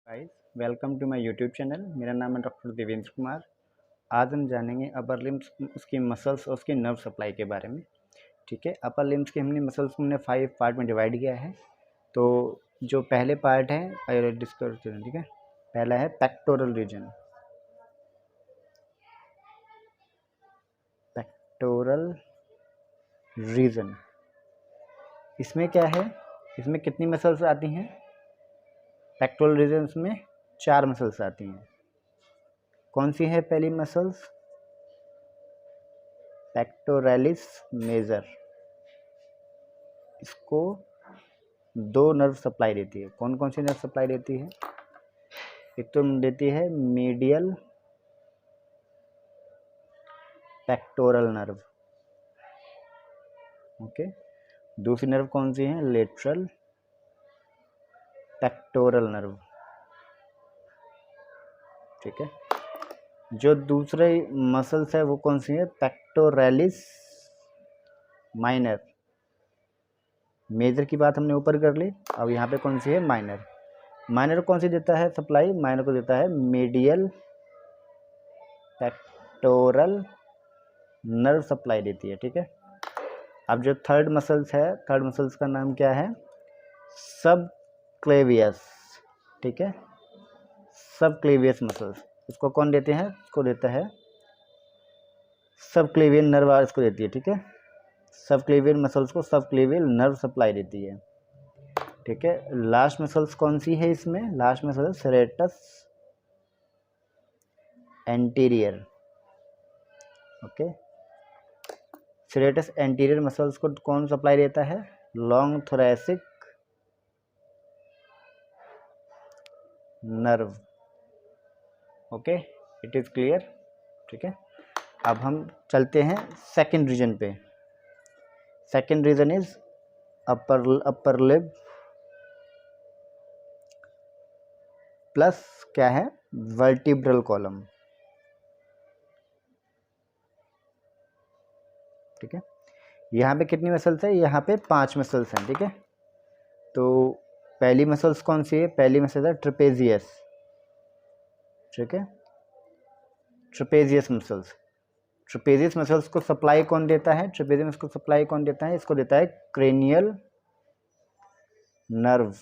Guys, welcome to my YouTube channel. मेरा नाम है डॉक्टर देवेंद्र कुमार। आज हम जानेंगे अपर लिम्स, उसकी मसल्स और उसकी नर्व सप्लाई के बारे में। ठीक है, अपर लिम्स के हमने मसल्स को हमने 5 पार्ट में डिवाइड किया है। तो जो पहले पार्ट है पहले डिस्कस करें। ठीक है, पहला है पेक्टोरल रीजन। पेक्टोरल रीजन, इसमें क्या है, इसमें कितनी मसल्स आती हैं? पेक्टोरल रीजन में 4 मसल्स आती हैं। कौन सी है पहली मसल्स? Pectoralis major. इसको 2 नर्व सप्लाई देती है। कौन कौन सी नर्व सप्लाई देती है? एक तो देती है मीडियल पेक्टोरल नर्व, ओके। दूसरी नर्व कौन सी है? Lateral pectoral nerve. ठीक है, जो दूसरे मसल्स है वो कौन सी है? Pectoralis minor. मेजर की बात हमने ऊपर कर ली, अब यहाँ पे कौन सी है? माइनर। माइनर कौन सी देता है सप्लाई? माइनर को देता है मीडियल पेक्टोरल नर्व सप्लाई देती है। ठीक है, अब जो थर्ड मसल्स है, थर्ड मसल्स का नाम क्या है? सब क्लेवियस। ठीक है, सब क्लेवियस मसल्स, इसको कौन देते हैं? इसको देता है सब क्लेवियन नर्व, इसको देती है। ठीक है, सब क्लेवियन मसल्स को सब क्लेवियल नर्व सप्लाई देती है। ठीक है, लास्ट मसल्स कौन सी है इसमें? Last muscle serratus anterior. Okay, serratus anterior muscles को कौन सप्लाई देता है? Long thoracic nerve. Okay, it is clear. ठीक है, अब हम चलते हैं सेकंड रीजन पे। Second region is upper limb plus क्या है? Vertebral column. ठीक है, यहाँ पे कितनी मसल्स है? यहाँ पे 5 मसल्स हैं। ठीक है, तो पहली मसल्स कौन सी है? पहली मसल है ट्रेपेजियस। ठीक है, ट्रेपेजियस मसल्स। ट्रेपेजियस मसल्स को सप्लाई कौन देता है? ट्रेपेजियस को सप्लाई कौन देता है? इसको देता है क्रेनियल नर्व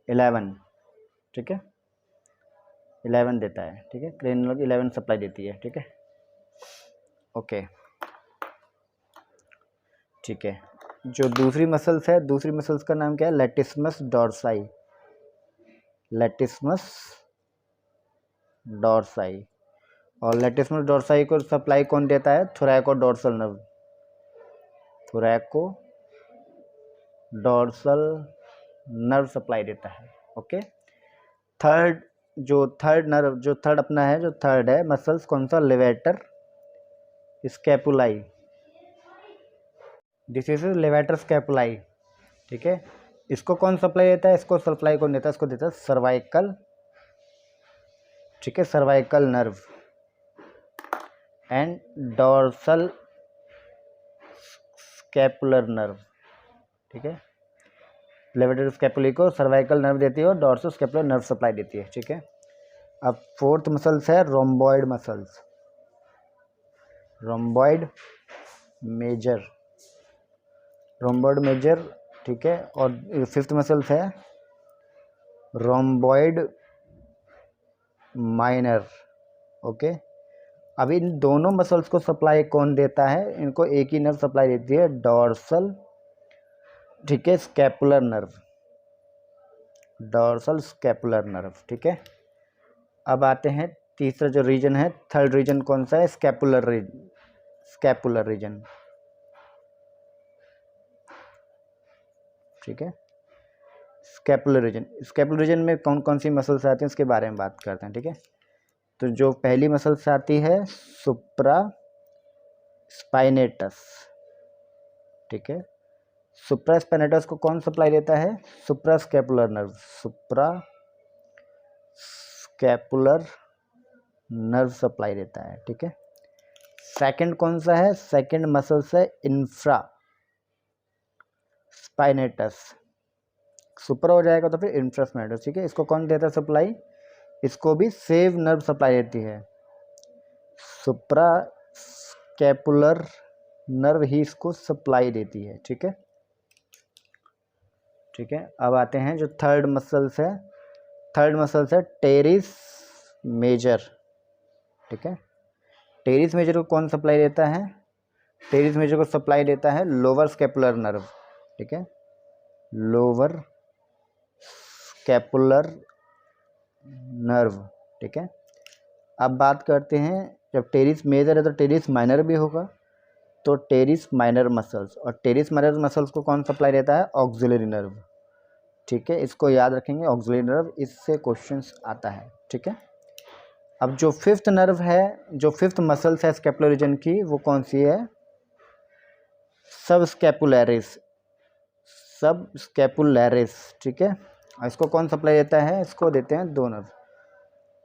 11। ठीक है, 11 देता है। ठीक है, क्रेनियल 11 सप्लाई देती है। ठीक है, ओके। ठीक है, जो दूसरी मसल्स है, दूसरी मसल्स का नाम क्या है? लैटिस्मस डॉर्साई। लैटिस्मस डॉर्साई, और लैटिस्मस डॉर्साई को सप्लाई कौन देता है? Thoracodorsal nerve. Thoracodorsal nerve supply देता है। ओके, थर्ड, जो थर्ड नर्व, जो थर्ड अपना है, जो थर्ड है मसल्स कौन सा? Levator scapulae. This is levator scapulae. ठीक है, इसको कौन सप्लाई देता है? इसको सप्लाई कौन देता है? इसको देता है सर्वाइकल। ठीक है, cervical nerve and dorsal scapular nerve. ठीक है, लेवेटर स्कैपुली को सर्वाइकल नर्व देती है और डॉर्सल स्कैपुलर नर्व सप्लाई देती है। ठीक है, अब फोर्थ मसल्स है rhomboid muscles. Rhomboid major, rhomboid major. ठीक है, और फिफ्थ मसल्स है रोम्बॉइड माइनर। ओके, अब इन दोनों मसल्स को सप्लाई कौन देता है? इनको एक ही नर्व सप्लाई देती है, डॉर्सल। ठीक है, scapular nerve, dorsal scapular nerve. ठीक है, अब आते हैं तीसरा जो रीजन है, थर्ड रीजन कौन सा है? Scapular region. Scapular region. ठीक है, स्कैपुलर रीजन। स्कैपुलर रीजन में कौन कौन सी मसल्स आती हैं उसके बारे में बात करते हैं। ठीक है, तो जो पहली मसल्स आती है सुप्रा स्पाइनेटस। ठीक है, सुप्रा स्पाइनेटस को कौन सप्लाई देता है? सुप्रा स्कैपुलर नर्व। सुप्रा स्कैपुलर नर्व सप्लाई देता है। ठीक है, सेकंड कौन सा है? सेकंड मसल्स है इंफ्रा स्पाइनेटस। सुपरा हो जाएगा तो फिर इंफ्रास्मेटस, ठीक है। इसको कौन देता है सप्लाई? इसको भी सेव नर्व सप्लाई देती है, सुप्रा स्कैपुलर नर्व ही इसको सप्लाई देती है, ठीक है। ठीक है, अब आते हैं जो थर्ड मसल्स है, थर्ड मसल्स है टेरिस मेजर, ठीक है। टेरिस मेजर को कौन सप्लाई देता है? टेरिस मेजर को सप्लाई देता है लोअर स्कैपुलर नर्व, ठीक है, लोअर स्कैपुलर नर्व, ठीक है। अब बात करते हैं, जब टेरिस मेजर है तो टेरिस माइनर भी होगा, तो टेरिस माइनर मसल्स, और टेरिस माइनर मसल्स को कौन सप्लाई देता है? ऑक्सिलरी नर्व, ठीक है। इसको याद रखेंगे, ऑक्सिलरी नर्व, इससे क्वेश्चंस आता है, ठीक है। अब जो फिफ्थ नर्व है, जो फिफ्थ मसल्स है स्कैपुलर रीजन की, वो कौन सी है? सब स्कैपुलैरिस, सब स्कैपुलैरिस, ठीक है। और इसको कौन सप्लाई देता है? इसको देते हैं दो नर्व,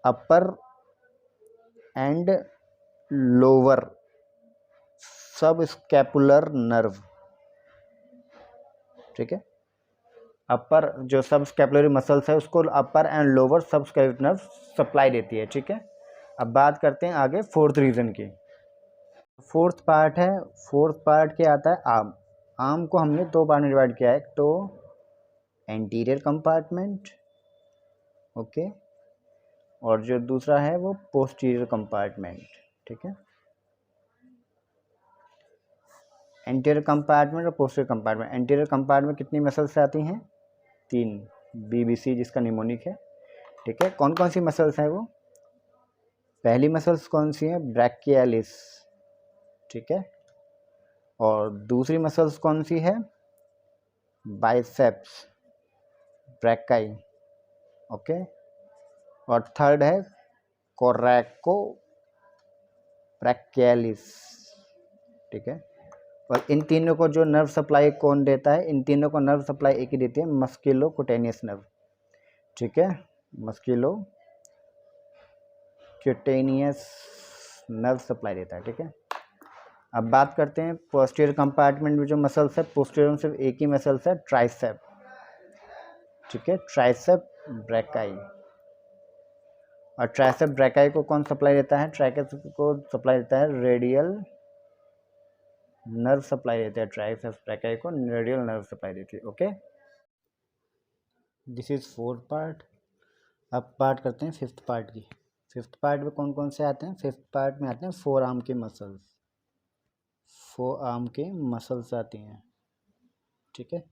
अपर एंड लोअर सब स्कैपुलर नर्व, ठीक है। अपर जो सब स्कैपुलरी मसल्स है उसको अपर एंड लोअर सब स्कैपुलर नर्व सप्लाई देती है, ठीक है। अब बात करते हैं आगे फोर्थ रीजन की। फोर्थ पार्ट है, फोर्थ पार्ट क्या आता है? आर्म। आर्म को हमने दो पार्ट में डिवाइड किया है, एक तो एंटीरियर कंपार्टमेंट, ओके, और जो दूसरा है वो पोस्टीरियर कंपार्टमेंट, ठीक है। एंटीरियर कंपार्टमेंट और पोस्टीरियर कंपार्टमेंट। एंटीरियर कंपार्टमेंट कितनी मसल्स आती हैं? 3, BBC जिसका निमोनिक है, ठीक है। कौन कौन सी मसल्स हैं वो? पहली मसल्स कौन सी है? ब्रैकियलिस, ठीक है। और दूसरी मसल्स कौन सी है? Biceps brachii, okay. और थर्ड है कोरैको ब्रैकियलिस, ठीक है। और इन तीनों को जो नर्व सप्लाई कौन देता है? इन तीनों को नर्व सप्लाई एक ही देती है, मस्कुलोक्यूटेनियस नर्व, ठीक है, मस्कुलो क्यूटेनियस नर्व सप्लाई देता है, ठीक है। अब बात करते हैं पोस्टीरियर कंपार्टमेंट में जो मसल्स है, पोस्टीरियर में सिर्फ एक ही मसल्स है, ट्राइसेप, ठीक है, ट्राइसेप ब्रैकाई। और ट्राइसेप ब्रैकाई को कौन सप्लाई देता है? ट्राइसेप को सप्लाई देता है रेडियल नर्व सप्लाई देता है, ट्राइसेप ब्रैकाई को रेडियल नर्व सप्लाई देती है, okay. This is fourth part. अब बात करते हैं फिफ्थ पार्ट की। फिफ्थ पार्ट में कौन कौन से आते हैं? फिफ्थ पार्ट में आते हैं फोर आर्म के मसल्स, फोर आर्म के मसल्स आती हैं, ठीक है,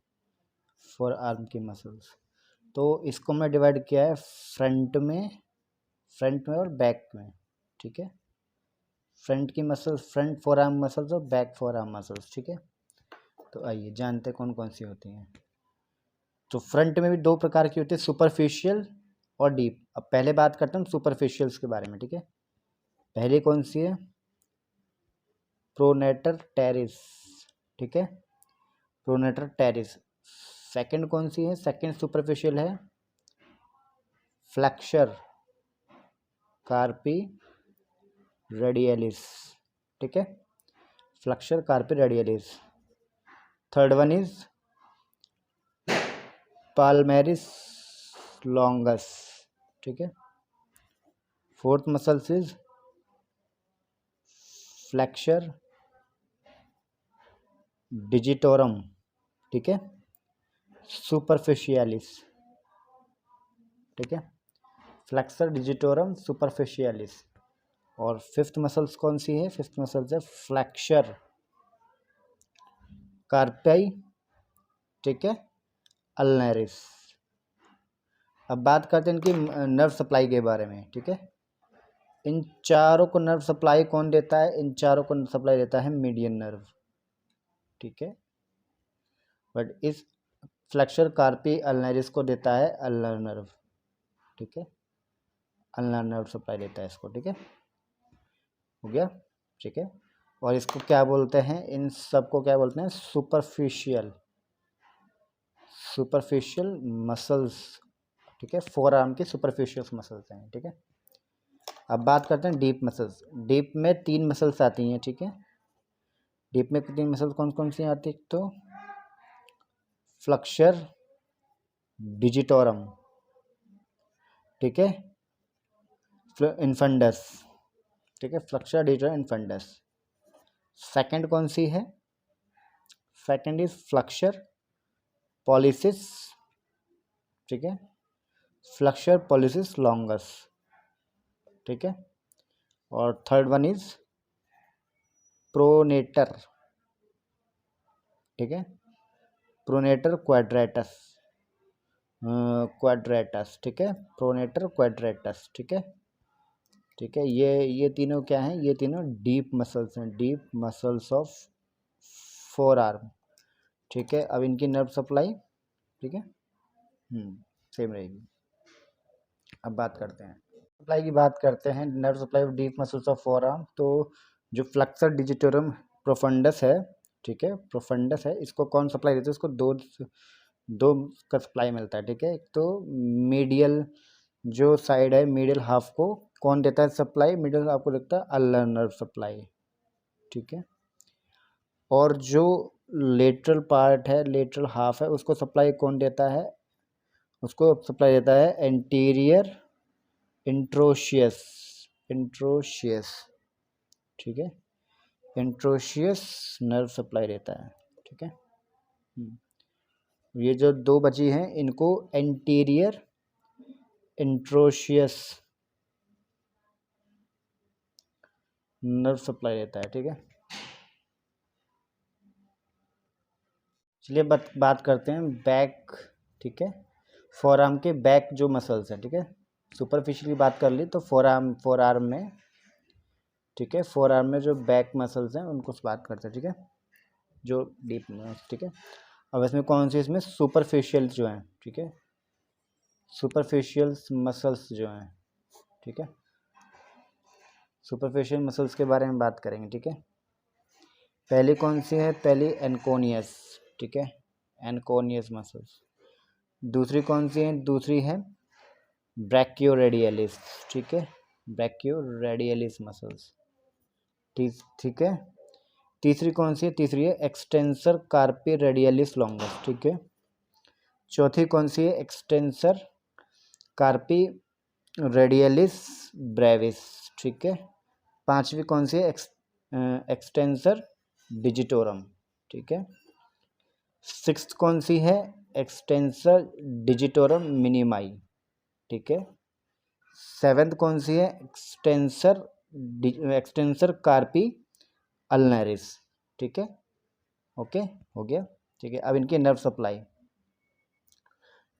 फोर आर्म की मसल्स। तो इसको मैं डिवाइड किया है फ्रंट में और बैक में, ठीक है। फ्रंट की muscles, front four arm muscles और बैक फोर आर्म मसल्स, ठीक है। तो आइए जानते कौन कौन सी होती हैं। तो फ्रंट में भी दो प्रकार की होती है, सुपरफिशियल और डीप। अब पहले बात करते हैं सुपरफिशियल्स के बारे में, ठीक है। पहली कौन सी है? प्रोनेटर टेरिस, ठीक है, प्रोनेटर टेरिस। सेकंड कौन सी है? सेकंड सुपरफिशियल है फ्लेक्सर कार्पी रेडियलिस, ठीक है, flexor carpi radialis. Third one is palmaris longus, ठीक है। Fourth muscles is flexor digitorum, ठीक है, सुपरफिशियलिस, ठीक है, फ्लेक्सर डिजिटोरम सुपरफिशियलिस। और फिफ्थ मसल्स कौन सी है? फिफ्थ मसल्स है फ्लेक्सर कार्पाई, ठीक है, अल्नरिस। अब बात करते हैं इनकी नर्व सप्लाई के बारे में, ठीक है। इन चारों को नर्व सप्लाई कौन देता है? इन चारों को सप्लाई देता है मीडियन नर्व, ठीक है। बट इस फ्लेक्सर कार्पी अल्नरिस को देता है अल्नर नर्व, ठीक है, अल्नर नर्व सप्लाई देता है इसको, ठीक है, हो गया, ठीक है। और इसको क्या बोलते हैं? इन सबको क्या बोलते हैं? सुपरफिशियल मसल्स, ठीक है, फोर आर्म की सुपरफिशियल मसल्स हैं, ठीक है। अब बात करते हैं डीप मसल्स। डीप में 3 मसल्स आती हैं, ठीक है। डीप में 3 मसल्स कौन कौन सी आती है? तो फ्लेक्सर डिजिटोरम, ठीक है, इन्फंडस, ठीक है, फ्लक्सा डिजिटोरम इन्फंडस। सेकंड कौन सी है? सेकंड इज फ्लक्सर पॉलिसिस, ठीक है, फ्लक्सर पॉलिसिस लॉन्गस, ठीक है। और थर्ड वन इज प्रोनेटर, ठीक है, प्रोनेटर क्वाड्रेटस, क्वाड्रेटस, ठीक है, प्रोनेटर क्वाड्रेटस, ठीक है, ठीक है। ये तीनों क्या हैं? ये तीनों डीप मसल्स हैं, deep muscles of four arm, ठीक है। अब इनकी नर्व सप्लाई, ठीक है, सेम रहेगी। अब बात करते हैं सप्लाई की, बात करते हैं nerve supply of deep muscles of four arm. तो जो फ्लक्सर डिजिटोरम प्रोफंडस है, ठीक है, प्रोफंडस है, इसको कौन सप्लाई देता है? इसको दो का सप्लाई मिलता है, ठीक है। एक तो मीडियल जो साइड है, मीडियल हाफ को कौन देता है सप्लाई? मीडियल हाफ को देता है अल्नर नर्व सप्लाई, ठीक है। और जो लेटरल पार्ट है, लेटरल हाफ है, उसको सप्लाई कौन देता है? उसको सप्लाई देता है एंटीरियर इंट्रोशियस, इंट्रोशियस, ठीक है, इंट्रोशियस नर्व सप्लाई देता है, ठीक है। ये जो दो बची हैं इनको एंटीरियर इंट्रोशियस नर्व सप्लाई देता है, ठीक है। चलिए बात करते हैं बैक, ठीक है, फोर आर्म के बैक जो मसल्स हैं, ठीक है। सुपरफिशियल की बात कर ली तो फोर आर्म में, ठीक है, फोर आर्म में जो बैक मसल्स हैं उनको बात करते हैं, ठीक है, जो डीप, ठीक है। अब इसमें कौन सी, इसमें सुपरफिशियल जो हैं, ठीक है, सुपरफिशियल मसल्स जो हैं, ठीक है, सुपरफिशियल मसल्स के बारे में बात करेंगे, ठीक है। पहली कौन सी है? पहली एनकोनियस, ठीक है, एनकोनियस मसल्स। दूसरी कौन सी है? दूसरी है ब्रैकियोरेडियलिस, ठीक है, ब्रैकियोरेडियलिस मसल्स, ठीक है। तीसरी कौन सी है? तीसरी है एक्सटेंसर कार्पी रेडियलिस लॉन्गस, ठीक है। चौथी कौन सी है? एक्सटेंसर कार्पी रेडियलिस ब्रेविस, ठीक है। पांचवी कौन सी है? एक्सटेंसर डिजिटोरम, ठीक है। सिक्स्थ कौन सी है? एक्सटेंसर डिजिटोरम मिनिमाई, ठीक है। सेवेंथ कौन सी है? एक्सटेंसर कार्पी अल्नरिस, ठीक है। ओके, हो गया, ठीक है। अब इनकी नर्व सप्लाई,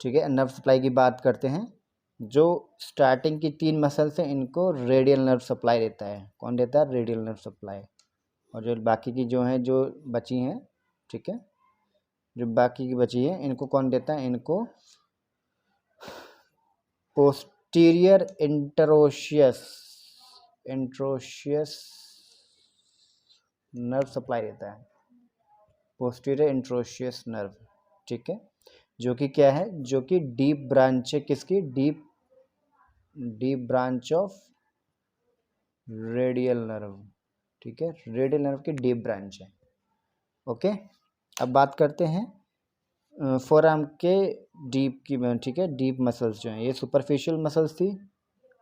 ठीक है, नर्व सप्लाई की बात करते हैं। जो स्टार्टिंग की तीन मसल्स हैं इनको रेडियल नर्व सप्लाई देता है। कौन देता है? Radial nerve supply. और जो बाकी की जो हैं, जो बची हैं, ठीक है, जो बाकी की बची है इनको कौन देता है? इनको पोस्टीरियर इंट्रोशियस नर्व सप्लाई देता है, पोस्टीरियर इंट्रोशियस नर्व, ठीक है, जो कि क्या है? जो कि डीप ब्रांच है, किसकी? Deep branch of radial nerve, ठीक है, रेडियल नर्व की डीप ब्रांच है। ओके, अब बात करते हैं फोर आर्म के डीप की, ठीक है, डीप मसल्स जो हैं, ये सुपरफिशियल मसल्स थी।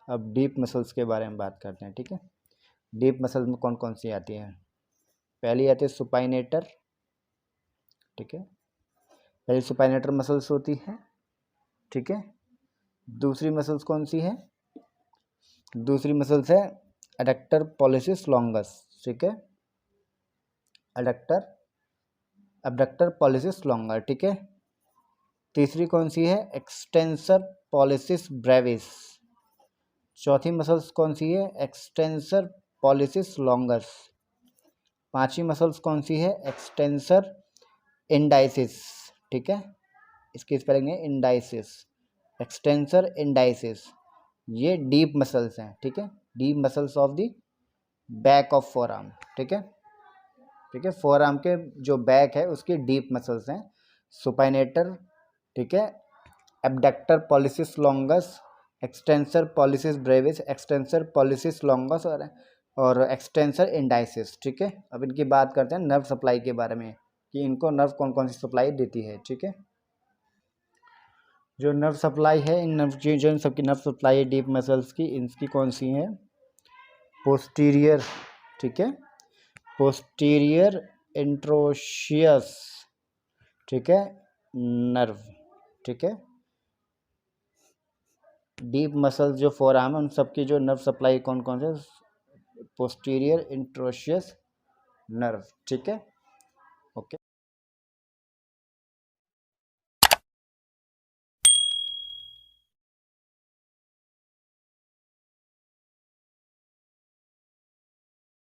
अब डीप मसल्स के बारे में बात करते हैं, ठीक है। डीप मसल्स में कौन कौन सी आती हैं? पहली आती है सुपाइनेटर, ठीक है, पहली सुपाइनेटर मसल्स होती है, ठीक है। दूसरी मसल्स कौन सी है? दूसरी मसल्स है एडक्टर पॉलिसिस लॉन्गस, ठीक है, एडक्टर पॉलिसिस लॉन्गर, ठीक है। तीसरी कौन सी है? Extensor pollicis Brevis. चौथी मसल्स कौन सी है? Extensor pollicis longus. पांचवी मसल्स कौन सी है? एक्सटेंसर इंडाइसिस, ठीक है, इसकी स्पेलिंग है इंडाइसिस, एक्सटेंसर इंडाइसिस। ये डीप मसल्स हैं, ठीक है, deep muscles of the back of four arm, ठीक है, ठीक है। फोर आर्म के जो बैक है उसकी डीप मसल्स हैं सुपाइनेटर, ठीक है, abductor pollicis longus, extensor pollicis brevis, extensor pollicis longus और एक्सटेंसर इंडाइसिस, ठीक है। अब इनकी बात करते हैं नर्व सप्लाई के बारे में कि इनको नर्व कौन कौन सी सप्लाई देती है, ठीक है। जो नर्व सप्लाई है, इन नर्व जो इन सबकी नर्व सप्लाई है डीप मसल्स की, इनकी कौन सी है? पोस्टीरियर, ठीक है, पोस्टीरियर इंट्रोशियस, ठीक है, नर्व, ठीक है। डीप मसल्स जो फोरआर्म है उन सबकी जो नर्व सप्लाई कौन कौन से? पोस्टीरियर इंट्रोशियस नर्व, ठीक है।